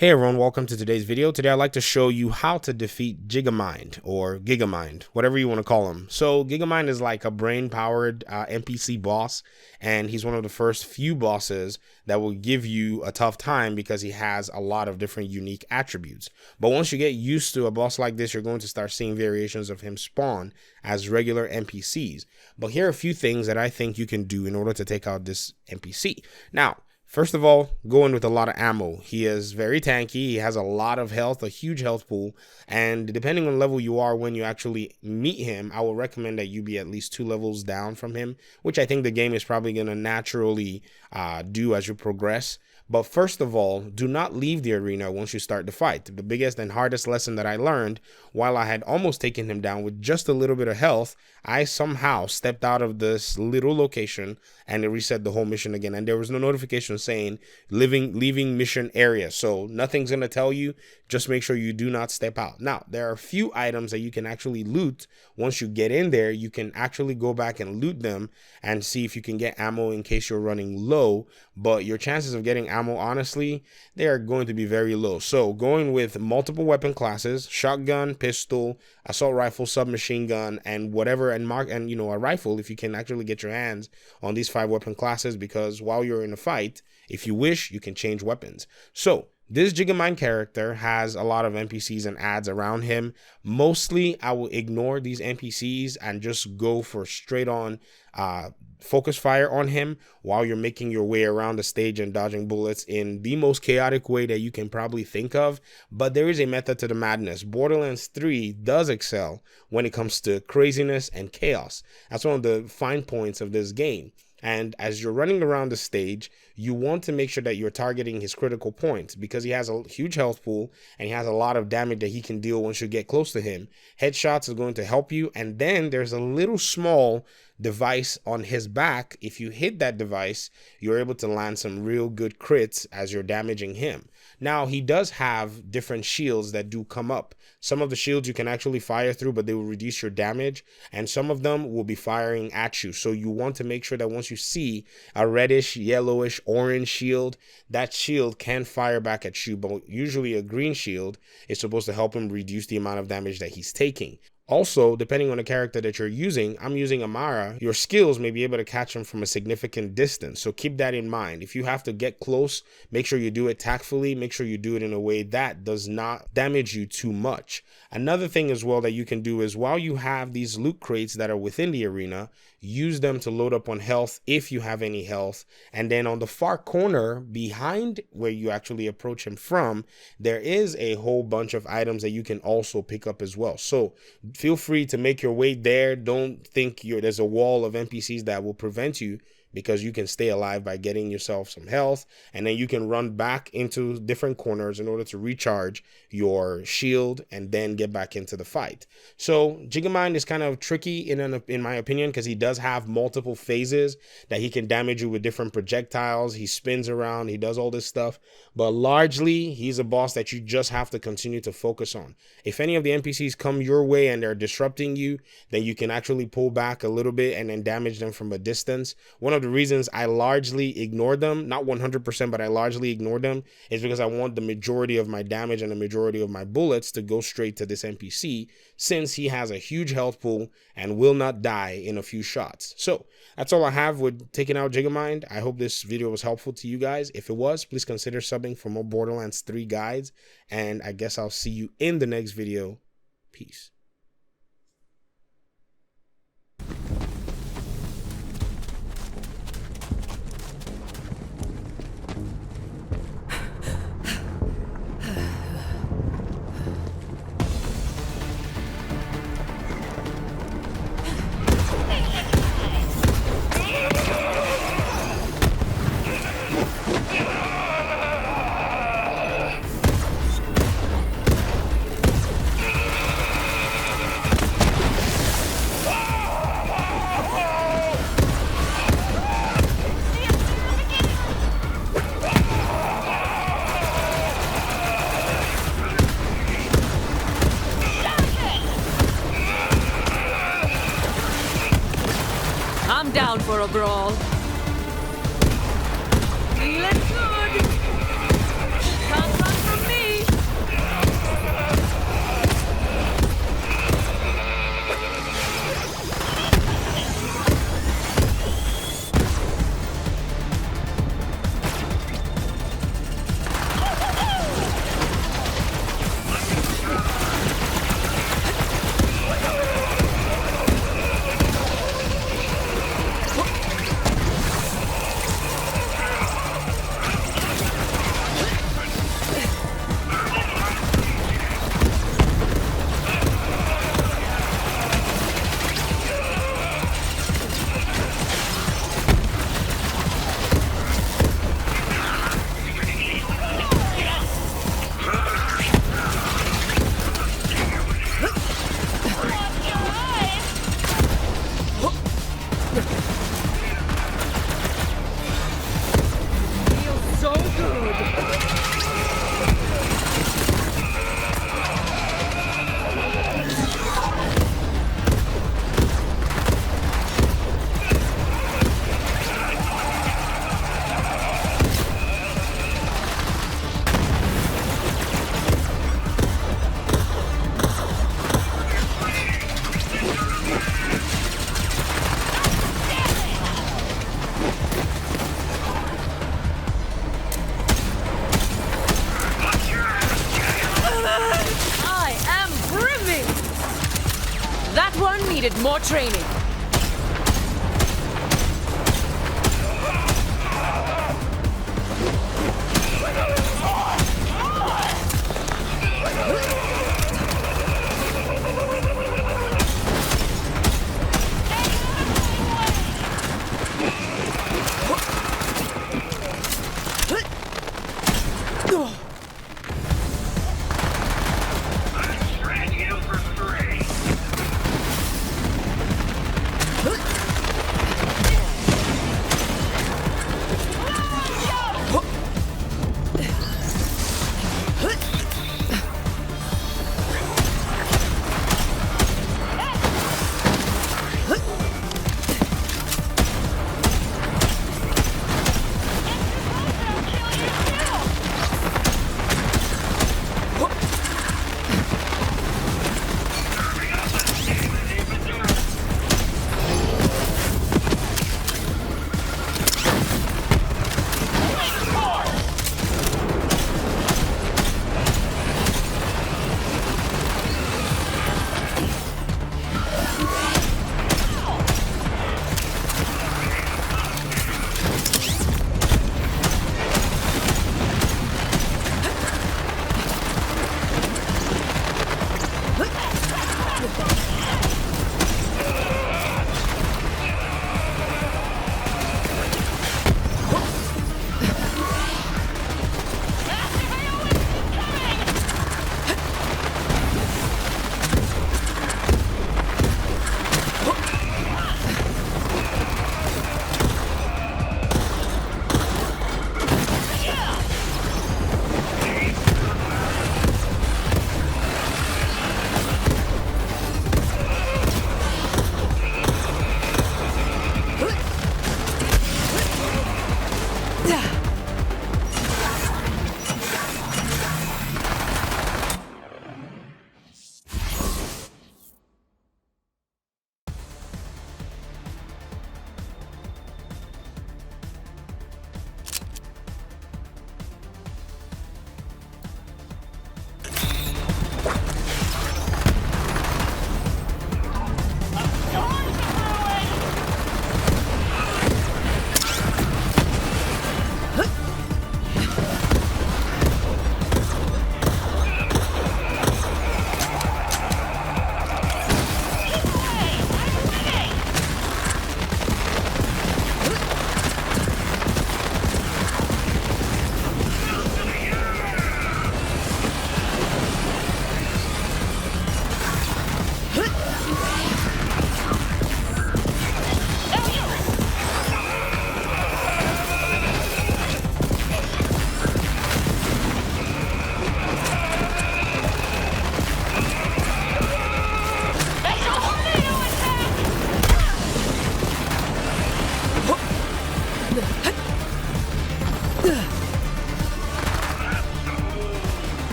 Hey everyone, welcome to today's video. Today I'd like to show you how to defeat Gigamind or Gigamind, whatever you want to call him. So Gigamind is like a brain-powered NPC boss, and he's one of the first few bosses that will give you a tough time because he has a lot of different unique attributes. But once you get used to a boss like this, you're going to start seeing variations of him spawn as regular NPCs. But here are a few things that I think you can do in order to take out this NPC. Now, first of all, go in with a lot of ammo. He is very tanky. He has a lot of health, a huge health pool. And depending on level you are when you actually meet him, I will recommend that you be at least 2 levels down from him, which I think the game is probably going to naturally do as you progress. But first of all, do not leave the arena once you start the fight. The biggest and hardest lesson that I learned, while I had almost taken him down with just a little bit of health, I somehow stepped out of this little location and it reset the whole mission again. And there was no notification saying leaving mission area. So nothing's going to tell you. Just make sure you do not step out. Now, there are a few items that you can actually loot. Once you get in there, you can actually go back and loot them and see if you can get ammo in case you're running low. But your chances of getting ammo, honestly, they are going to be very low. So going with multiple weapon classes, shotgun, pistol, assault rifle, submachine gun, and whatever, and a rifle if you can actually get your hands on these 5 weapon classes, because while you're in a fight, if you wish, you can change weapons. So this Gigamind character has a lot of NPCs and ads around him. Mostly, I will ignore these NPCs and just go for straight on focus fire on him while you're making your way around the stage and dodging bullets in the most chaotic way that you can probably think of. But there is a method to the madness. Borderlands 3 does excel when it comes to craziness and chaos. That's one of the fine points of this game. And as you're running around the stage, you want to make sure that you're targeting his critical points, because he has a huge health pool and he has a lot of damage that he can deal once you get close to him. Headshots is going to help you. And then there's a little small device on his back. If you hit that device, you're able to land some real good crits as you're damaging him. Now, he does have different shields that do come up. Some of the shields you can actually fire through, but they will reduce your damage, and some of them will be firing at you. So you want to make sure that once you see a reddish, yellowish, orange shield, that shield can fire back at you, but usually a green shield is supposed to help him reduce the amount of damage that he's taking. Also, depending on the character that you're using, I'm using Amara, your skills may be able to catch him from a significant distance. So keep that in mind. If you have to get close, make sure you do it tactfully. Make sure you do it in a way that does not damage you too much. Another thing as well that you can do is, while you have these loot crates that are within the arena, use them to load up on health if you have any health. And then on the far corner behind where you actually approach him from, there is a whole bunch of items that you can also pick up as well. So feel free to make your way there. Don't think there's a wall of NPCs that will prevent you, because you can stay alive by getting yourself some health, and then you can run back into different corners in order to recharge your shield and then get back into the fight. So Gigamind is kind of tricky in my opinion, because he does have multiple phases that he can damage you with different projectiles. He spins around, he does all this stuff, but largely he's a boss that you just have to continue to focus on. If any of the NPCs come your way and they're disrupting you, then you can actually pull back a little bit and then damage them from a distance. One of the reasons I largely ignore them, not 100%, but I largely ignore them, is because I want the majority of my damage and the majority of my bullets to go straight to this NPC, since he has a huge health pool and will not die in a few shots. So that's all I have with taking out Gigamind. I hope this video was helpful to you guys. If it was, please consider subbing for more Borderlands 3 guides, and I guess I'll see you in the next video. Peace. I'm down for a brawl. Feeling good. Can't run from me. one needed more training.